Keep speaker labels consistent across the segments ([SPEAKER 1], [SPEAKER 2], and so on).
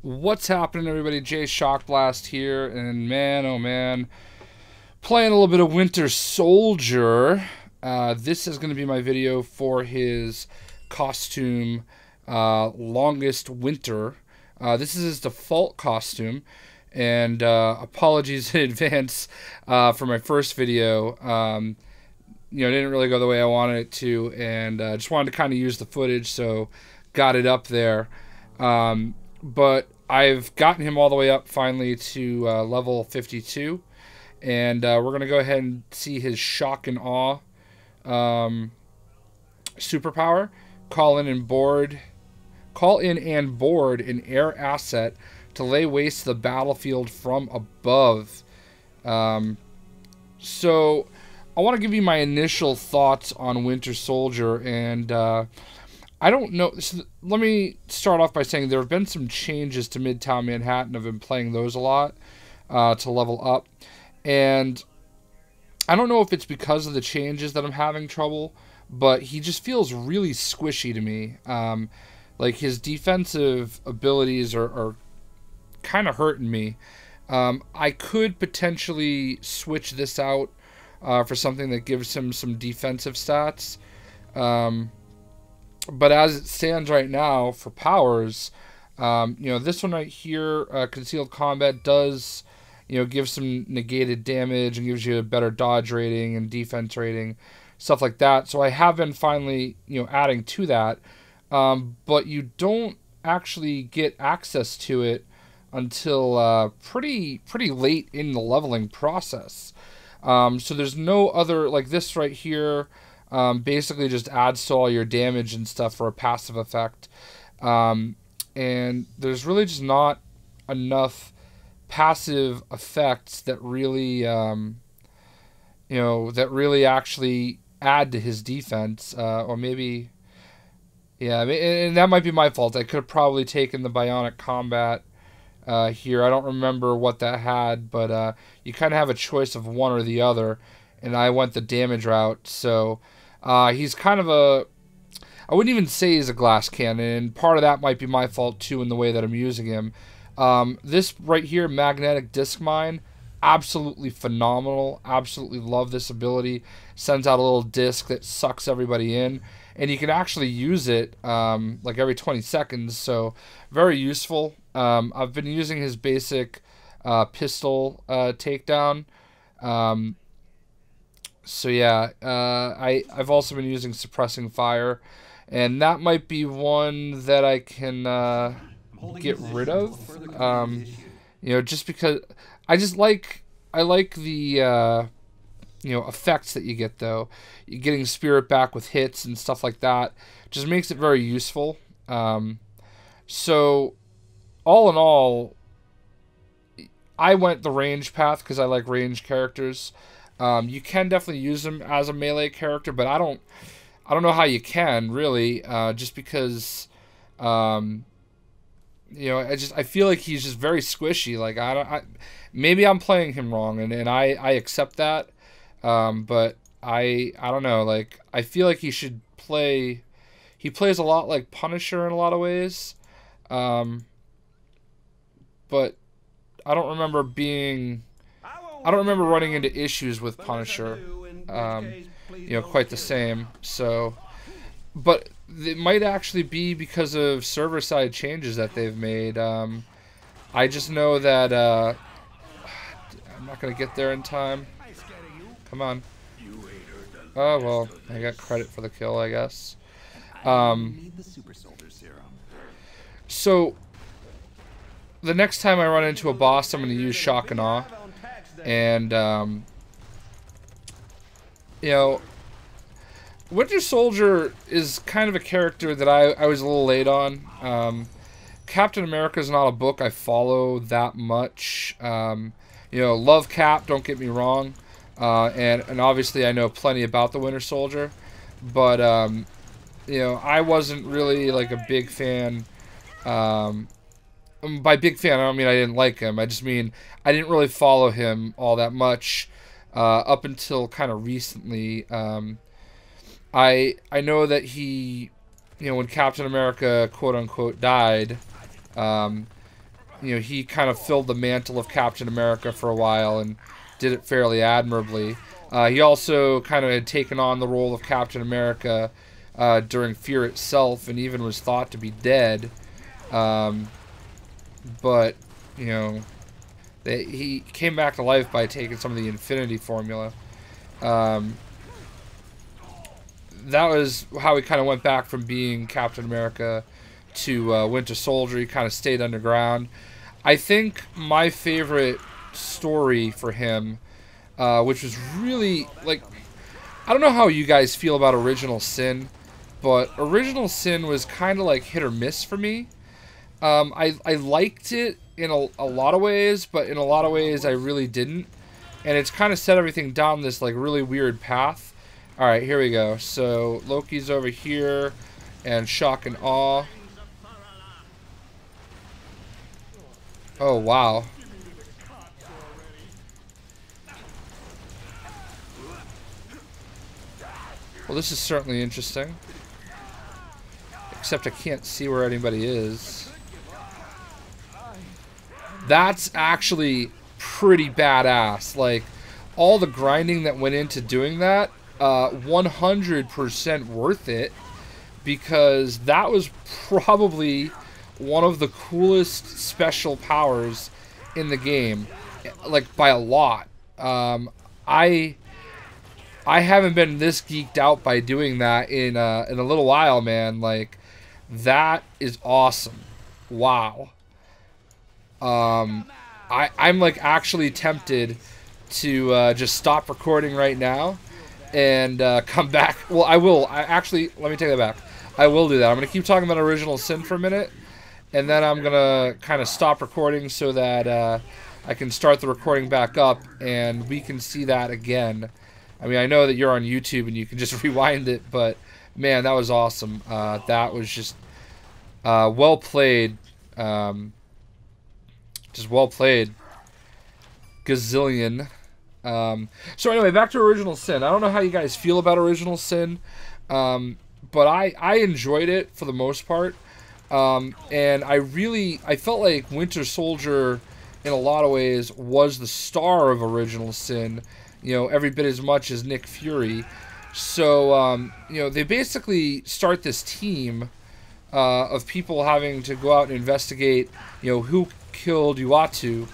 [SPEAKER 1] What's happening, everybody? Jay Shockblast here, and man, oh man, playing a little bit of Winter Soldier. This is going to be my video for his costume, Longest Winter. This is his default costume, and apologies in advance for my first video. It didn't really go the way I wanted it to, and just wanted to kind of use the footage, so got it up there. But I've gotten him all the way up finally to level 52, and we're going to go ahead and see his shock and awe superpower. Call in and board an air asset to lay waste to the battlefield from above. So I want to give you my initial thoughts on Winter Soldier, and I don't know. So let me start off by saying there have been some changes to Midtown Manhattan. I've been playing those a lot to level up. And I don't know if it's because of the changes that I'm having trouble, but he just feels really squishy to me. Like his defensive abilities are kind of hurting me. I could potentially switch this out for something that gives him some defensive stats. But as it stands right now for powers, this one right here, Concealed Combat, does, give some negated damage and gives you a better dodge rating and defense rating, stuff like that. So I have been finally, adding to that. But you don't actually get access to it until pretty late in the leveling process. So there's no other, like this right here, basically just adds to all your damage and stuff for a passive effect. And there's really just not enough passive effects that really, that really actually add to his defense. Or maybe, yeah, and that might be my fault. I could have probably taken the Bionic Combat here. I don't remember what that had, but you kind of have a choice of one or the other, and I went the damage route. So he's kind of I wouldn't even say he's a glass cannon, and part of that might be my fault too in the way that I'm using him. This right here, Magnetic Disc Mine, absolutely phenomenal. Absolutely love this ability. Sends out a little disc that sucks everybody in, and you can actually use it like every 20 seconds, so very useful. I've been using his basic pistol takedown. So yeah, I've also been using Suppressing Fire, and that might be one that I can get rid of. Just because I like the effects that you get, though. You're getting spirit back with hits and stuff like that. Just makes it very useful. So all in all, I went the range path because I like range characters. You can definitely use him as a melee character, but I don't know how you can really, just because, I feel like he's just very squishy. Like maybe I'm playing him wrong, and I accept that, but I don't know. Like I feel like he should play. He plays a lot like Punisher in a lot of ways, but I don't remember running into issues with Punisher, quite the same. So, but it might actually be because of server-side changes that they've made. I just know that I'm not gonna get there in time. Come on. Oh well, I got credit for the kill, I guess. So the next time I run into a boss, I'm gonna use Shock and Awe. And, Winter Soldier is kind of a character that I was a little late on. Captain America is not a book I follow that much. Love Cap, don't get me wrong. And obviously I know plenty about the Winter Soldier. But, I wasn't really, like, a big fan. By big fan, I don't mean I didn't like him. I just mean I didn't really follow him all that much up until kind of recently. I know that he, when Captain America, quote-unquote, died, you know, he kind of filled the mantle of Captain America for a while and did it fairly admirably. He also kind of had taken on the role of Captain America during Fear itself, and even was thought to be dead. But, you know, he came back to life by taking some of the Infinity Formula. That was how he kind of went back from being Captain America to Winter Soldier. He kind of stayed underground. I think my favorite story for him, which was really, like, I don't know how you guys feel about Original Sin, but Original Sin was kind of like hit or miss for me. I liked it in a lot of ways, but in a lot of ways I really didn't. And it's kind of set everything down this like really weird path. Alright, here we go. So Loki's over here, and Shock and Awe. Oh, wow. Well, this is certainly interesting. Except I can't see where anybody is. That's actually pretty badass. Like, all the grinding that went into doing that, 100% worth it. Because that was probably one of the coolest special powers in the game, like by a lot. I haven't been this geeked out by doing that in a little while, man. Like, that is awesome. Wow. I'm like actually tempted to just stop recording right now and come back. Well, I will. Actually, let me take that back. I will do that. I'm gonna keep talking about Original Sin for a minute, and then I'm gonna kind of stop recording so that I can start the recording back up and we can see that again. I mean, I know that you're on YouTube and you can just rewind it, but man, that was awesome. That was just well played. Just well played. Gazillion. So anyway, back to Original Sin. I don't know how you guys feel about Original Sin, but I enjoyed it for the most part. And I felt like Winter Soldier, in a lot of ways, was the star of Original Sin, you know, every bit as much as Nick Fury. So, you know, they basically start this team of people having to go out and investigate, you know, who killed Uatu.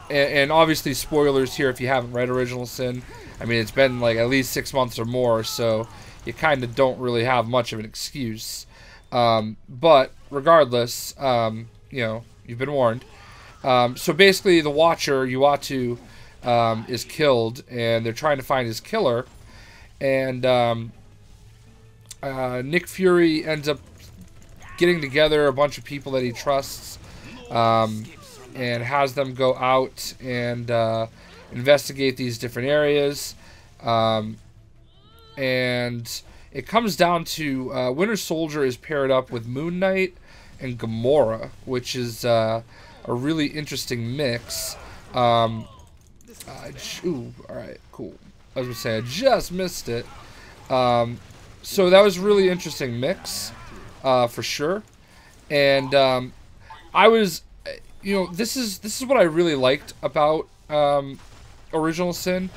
[SPEAKER 1] And obviously spoilers here if you haven't read Original Sin. I mean, it's been like at least 6 months or more, so you kind of don't really have much of an excuse. But regardless, you know, you've been warned. So basically the Watcher, Uatu, is killed, and they're trying to find his killer. And Nick Fury ends up getting together a bunch of people that he trusts, and has them go out and investigate these different areas. And it comes down to Winter Soldier is paired up with Moon Knight and Gamora, which is a really interesting mix. Ooh, alright, cool. I was going to say, I just missed it. So that was a really interesting mix, for sure. And I was, you know, this is what I really liked about Original Sin.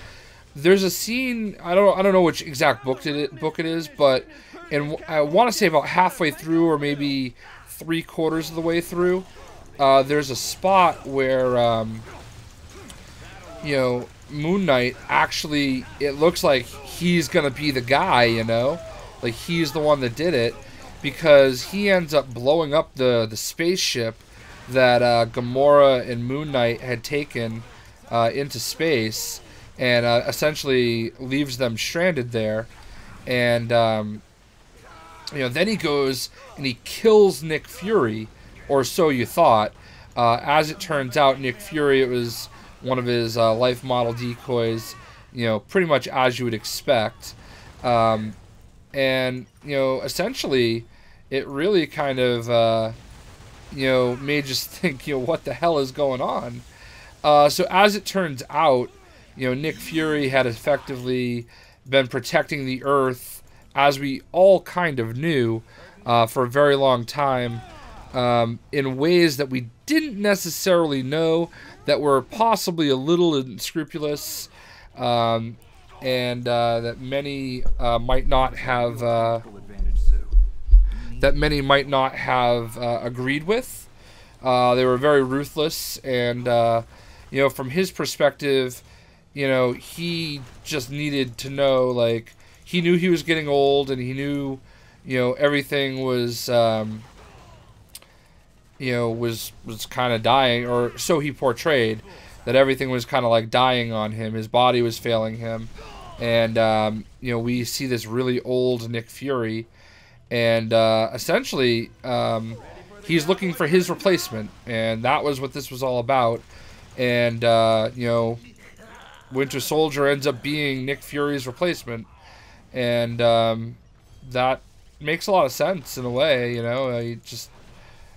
[SPEAKER 1] There's a scene, I don't know which exact book it is, but I want to say about halfway through, or maybe 3/4 of the way through, there's a spot where you know, Moon Knight actually, it looks like he's gonna be the guy, you know, like he's the one that did it, because he ends up blowing up the spaceship that Gamora and Moon Knight had taken into space, and essentially leaves them stranded there. And you know, then he goes and he kills Nick Fury, or so you thought. As it turns out, Nick Fury, it was one of his life model decoys, you know, pretty much as you would expect. And, you know, essentially, it really kind of, you know, made you think, you know, what the hell is going on? So as it turns out, you know, Nick Fury had effectively been protecting the Earth, as we all kind of knew, for a very long time, in ways that we didn't necessarily know, that were possibly a little unscrupulous, and that many might not have agreed with. They were very ruthless, and you know, from his perspective, you know, he just needed to know, like, he knew he was getting old, and he knew, you know, everything was, you know, was kind of dying, or so he portrayed, that everything was kind of like dying on him. His body was failing him, and you know, we see this really old Nick Fury, and essentially, he's looking for his replacement, and that was what this was all about. And you know, Winter Soldier ends up being Nick Fury's replacement, and that makes a lot of sense in a way. You know, just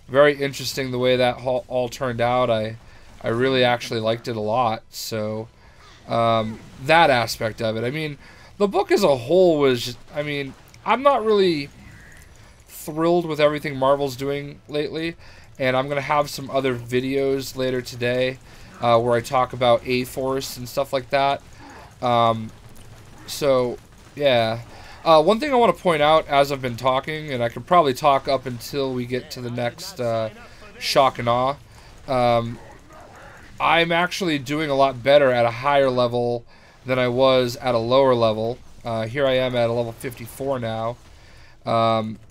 [SPEAKER 1] very interesting the way that all turned out. I really actually liked it a lot. So that aspect of it. I mean, the book as a whole was just, I mean, I'm not really thrilled with everything Marvel's doing lately, and I'm gonna have some other videos later today where I talk about A-Force and stuff like that. So yeah, one thing I want to point out as I've been talking, and I could probably talk up until we get to the next shock and awe, I'm actually doing a lot better at a higher level than I was at a lower level. Here I am at a level 54 now.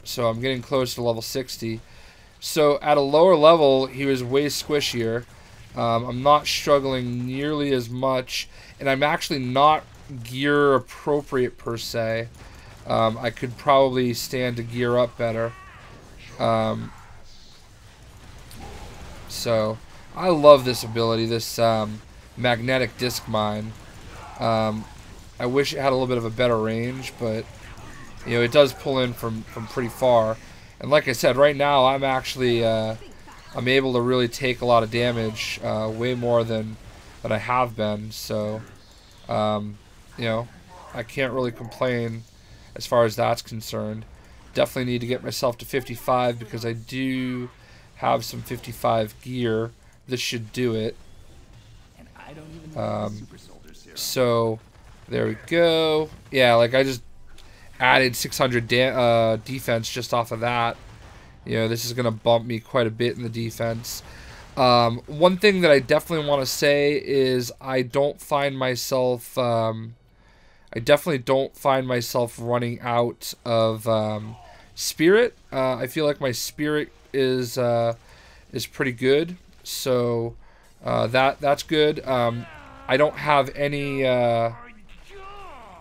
[SPEAKER 1] So I'm getting close to level 60. So at a lower level, he was way squishier. I'm not struggling nearly as much, and I'm actually not gear appropriate per se. I could probably stand to gear up better. So I love this ability, this magnetic disc mine. I wish it had a little bit of a better range, but you know, it does pull in from pretty far. And like I said, right now I'm actually I'm able to really take a lot of damage, way more than I have been. So you know, I can't really complain as far as that's concerned. Definitely need to get myself to 55 because I do have some 55 gear. This should do it. So there we go. Yeah, like I just added 600 defense just off of that. You know, this is going to bump me quite a bit in the defense. One thing that I definitely want to say is I don't find myself... I definitely don't find myself running out of spirit. I feel like my spirit is pretty good, so that's good. I don't have any. I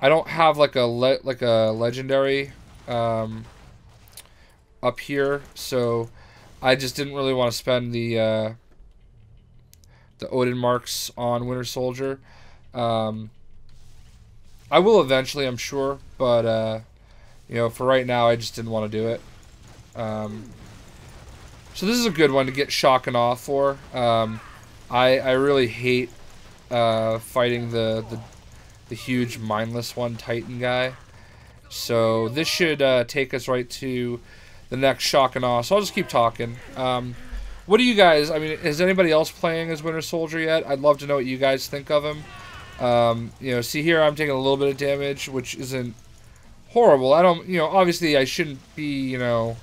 [SPEAKER 1] don't have like a legendary up here, so I just didn't really want to spend the Odin marks on Winter Soldier. I will eventually, I'm sure, but you know, for right now, I just didn't want to do it. So this is a good one to get shock and awe for. I really hate fighting the huge mindless one Titan guy. So this should take us right to the next shock and awe. So I'll just keep talking. What do you guys? I mean, is anybody else playing as Winter Soldier yet? I'd love to know what you guys think of him. You know, see here, I'm taking a little bit of damage, which isn't horrible. I don't, you know, obviously I shouldn't be, you know,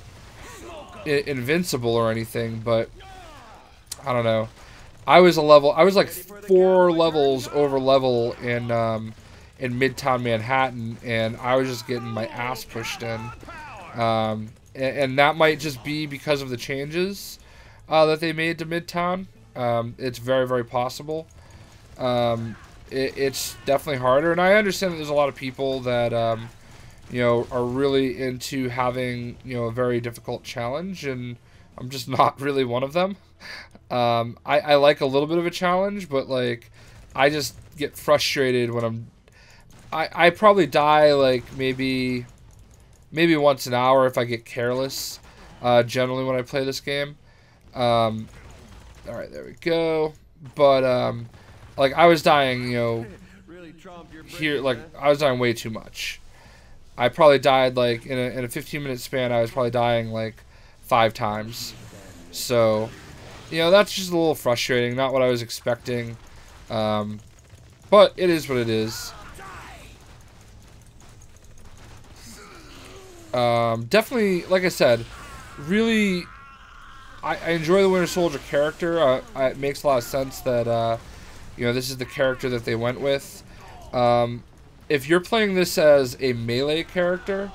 [SPEAKER 1] invincible or anything, but I don't know. I was like 4 levels over level in Midtown Manhattan, and I was just getting my ass pushed in. And that might just be because of the changes that they made to Midtown. It's very, very possible. It's definitely harder, and I understand that there's a lot of people that you know, are really into having, you know, a very difficult challenge, and I'm just not really one of them. I like a little bit of a challenge, but like I just get frustrated when I probably die like maybe once an hour if I get careless, generally when I play this game. Alright, there we go. But like I was dying, you know, here, like I was dying way too much. I probably died like in a 15-minute span. I was probably dying like 5 times. So, you know, that's just a little frustrating. Not what I was expecting. But it is what it is. Definitely, like I said, really, I enjoy the Winter Soldier character. It makes a lot of sense that, you know, this is the character that they went with. If you're playing this as a melee character,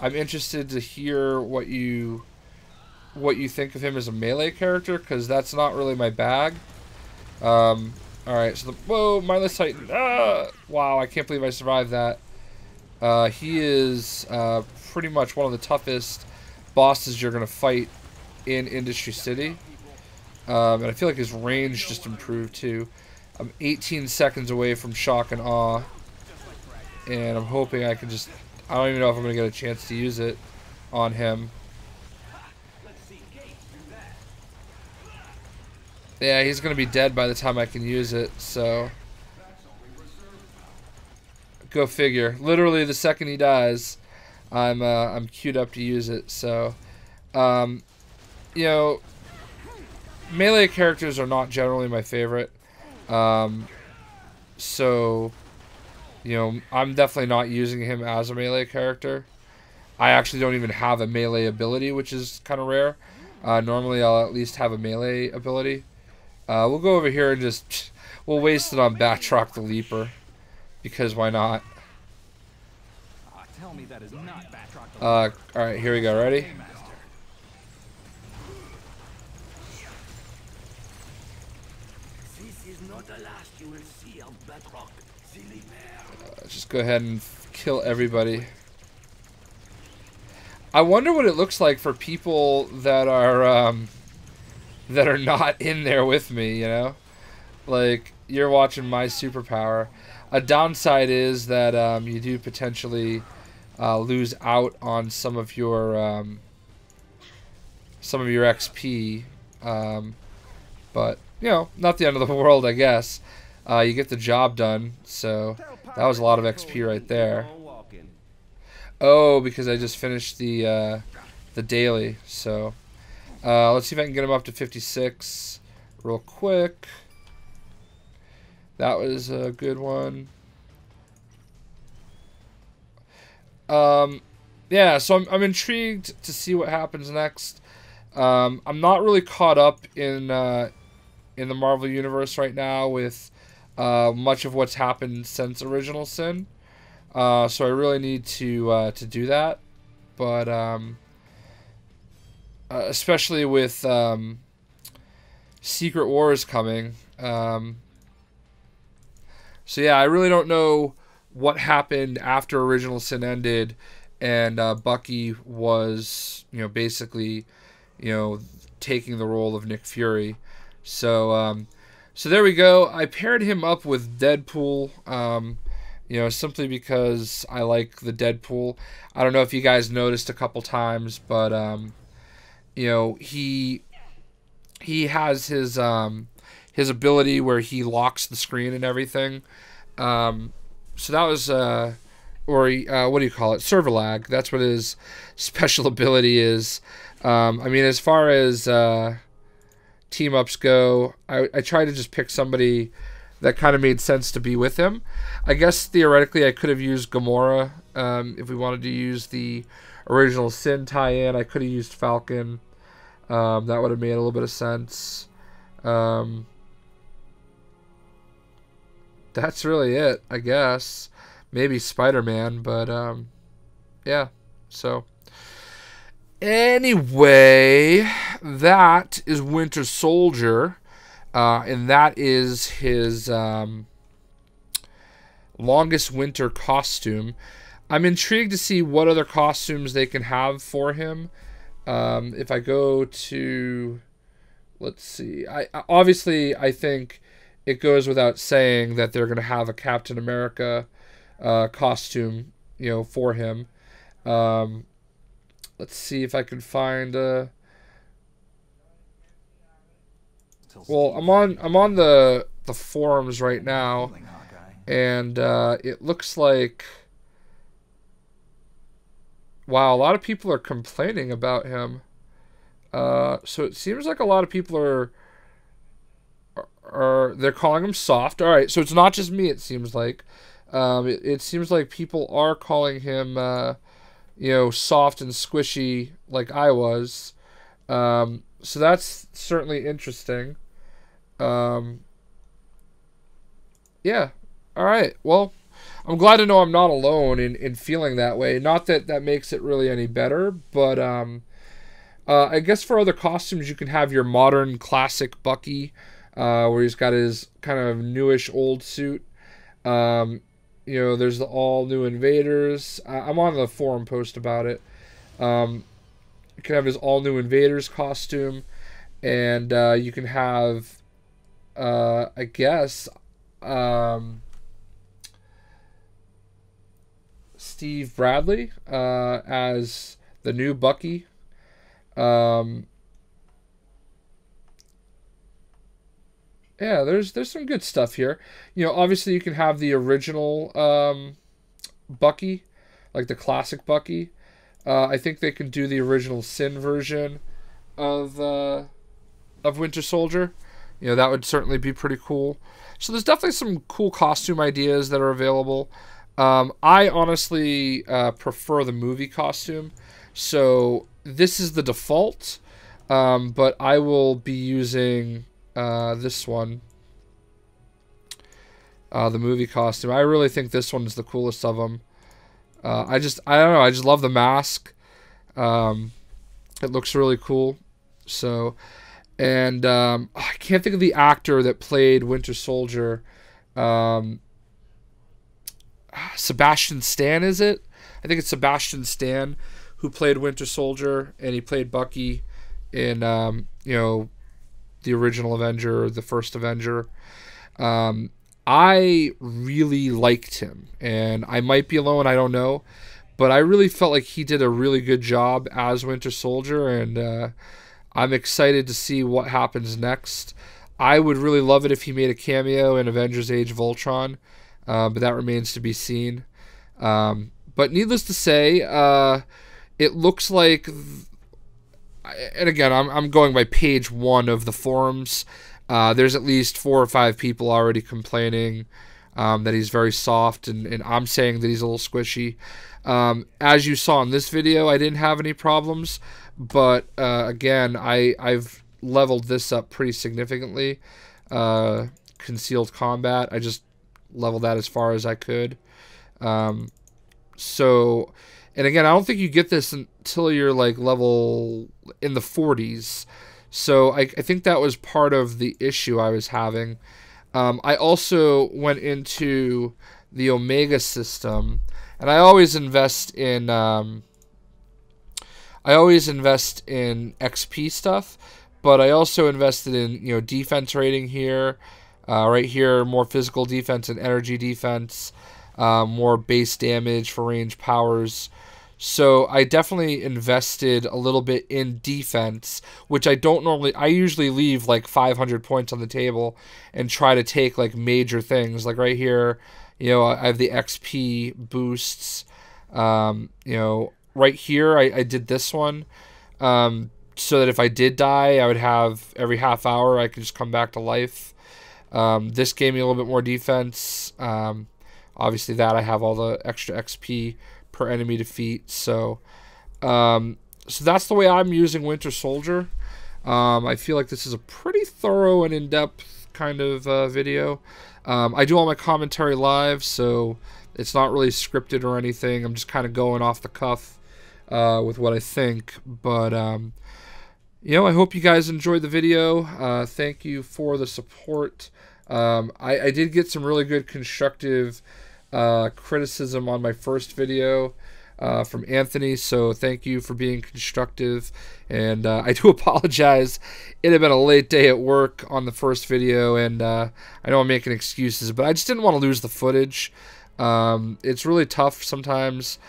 [SPEAKER 1] I'm interested to hear what you think of him as a melee character, because that's not really my bag. Alright, so whoa, Mindless Titan. Wow, I can't believe I survived that. He is pretty much one of the toughest bosses you're going to fight in Industry City. And I feel like his range just improved too. I'm 18 seconds away from Shock and Awe. And I'm hoping I can just... I don't even know if I'm going to get a chance to use it on him. Yeah, he's going to be dead by the time I can use it, so... Go figure. Literally, the second he dies, I'm queued up to use it, so... you know... Melee characters are not generally my favorite. So... You know, I'm definitely not using him as a melee character. I actually don't even have a melee ability, which is kind of rare. Normally, I'll at least have a melee ability. We'll go over here and just... We'll waste it on Batroc the Leaper. Because why not?
[SPEAKER 2] Tell me that is not Batroc the Leaper.
[SPEAKER 1] Alright, here we go. Ready?
[SPEAKER 3] This is not the last you will see of Batroc the Leaper.
[SPEAKER 1] Just go ahead and kill everybody. I wonder what it looks like for people that are not in there with me, you know? Like, you're watching my superpower. A downside is that you do potentially lose out on some of your XP. But, you know, not the end of the world, I guess. You get the job done, so that was a lot of XP right there. Oh, because I just finished the daily, so let's see if I can get him up to 56 real quick. That was a good one. Yeah, so I'm intrigued to see what happens next. I'm not really caught up in the Marvel Universe right now with much of what's happened since Original Sin. So I really need to do that. But especially with Secret Wars coming. So yeah, I really don't know what happened after Original Sin ended and Bucky was, you know, basically, you know, taking the role of Nick Fury. So so there we go. I paired him up with Deadpool, you know, simply because I like the Deadpool. I don't know if you guys noticed a couple times, but you know, he has his ability where he locks the screen and everything. So that was what do you call it? Server lag. That's what his special ability is. I mean, as far as team ups go, I tried to just pick somebody that kind of made sense to be with him. I guess theoretically I could have used Gamora if we wanted to use the Original Sin tie-in. I could have used Falcon. That would have made a little bit of sense. That's really it, I guess. Maybe Spider-Man, but yeah. So anyway, that is Winter Soldier, and that is his longest winter costume. I'm intrigued to see what other costumes they can have for him. If I go to, let's see, obviously I think it goes without saying that they're going to have a Captain America costume, you know, for him. Let's see if I can find well, I'm on the forums right now, and it looks like, wow, a lot of people are complaining about him. So it seems like a lot of people are they're calling him soft. All right, so it's not just me. It seems like, it seems like people are calling him, soft and squishy like I was. So that's certainly interesting. Yeah. All right. Well, I'm glad to know I'm not alone in feeling that way. Not that that makes it really any better, but I guess for other costumes, you can have your modern classic Bucky, where he's got his kind of newish old suit. There's the all new Invaders. I'm on the forum post about it. You can have his all new Invaders costume, and you can have, I guess, Steve Bradley as the new Bucky. Yeah, there's some good stuff here. Obviously you can have the original Bucky, like the classic Bucky. I think they can do the original Sin version of Winter Soldier. That would certainly be pretty cool. So there's definitely some cool costume ideas that are available. I honestly prefer the movie costume. So this is the default, but I will be using this one, the movie costume. I really think this one is the coolest of them. I don't know, I just love the mask. It looks really cool. So, and I can't think of the actor that played Winter Soldier. Sebastian Stan, is it? I think it's Sebastian Stan who played Winter Soldier, and he played Bucky in the original Avenger, the first Avenger. I really liked him, and I might be alone, I don't know, but I really felt like he did a really good job as Winter Soldier, and I'm excited to see what happens next. I would really love it if he made a cameo in Avengers Age of Ultron, but that remains to be seen. But needless to say, it looks like, and again, I'm going by page 1 of the forums. There's at least 4 or 5 people already complaining that he's very soft, and I'm saying that he's a little squishy. As you saw in this video, I didn't have any problems, but again, I've leveled this up pretty significantly. Concealed combat, I just leveled that as far as I could. So, and again, I don't think you get this until you're like level in the 40s. So I think that was part of the issue I was having. I also went into the Omega system, and I always invest in XP stuff, but I also invested in defense rating here, right here, more physical defense and energy defense, more base damage for range powers. So I definitely invested a little bit in defense, which I don't normally. I usually leave like 500 points on the table and try to take like major things. Like right here, I have the XP boosts. Right here, I did this one, so that if I did die, I would have every half hour I could just come back to life. This gave me a little bit more defense. Obviously, that I have all the extra XP per enemy defeat. So that's the way I'm using Winter Soldier. I feel like this is a pretty thorough and in-depth kind of video. I do all my commentary live, so it's not really scripted or anything. I'm just kind of going off the cuff with what I think. But I hope you guys enjoyed the video. Thank you for the support. I did get some really good constructive criticism on my first video from Anthony, so thank you for being constructive. And I do apologize. It had been a late day at work on the first video, and I know I'm making excuses, but I just didn't want to lose the footage. It's really tough sometimes,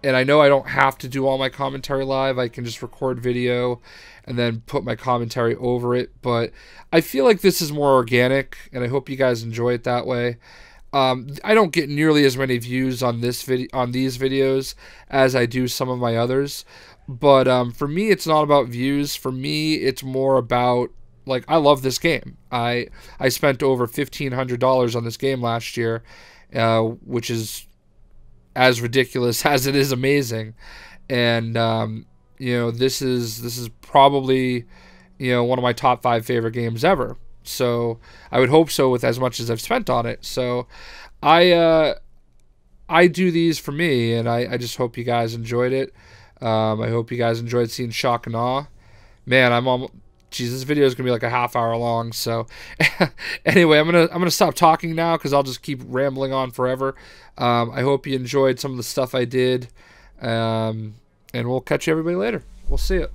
[SPEAKER 1] and I know I don't have to do all my commentary live. I can just record video and then put my commentary over it, but I feel like this is more organic, and I hope you guys enjoy it that way. I don't get nearly as many views on these videos as I do some of my others, But for me, it's not about views. For me, it's more about, like, I love this game. I spent over $1,500 on this game last year, which is as ridiculous as it is amazing. And you know, this is probably, you know, one of my top 5 favorite games ever. So I would hope so with as much as I've spent on it. So I do these for me, and I just hope you guys enjoyed it. I hope you guys enjoyed seeing Shock and Awe. Man, I'm almost... Geez, this video is gonna be like a half hour long. So, anyway, I'm gonna stop talking now because I'll just keep rambling on forever. I hope you enjoyed some of the stuff I did, and we'll catch you everybody later. We'll see you.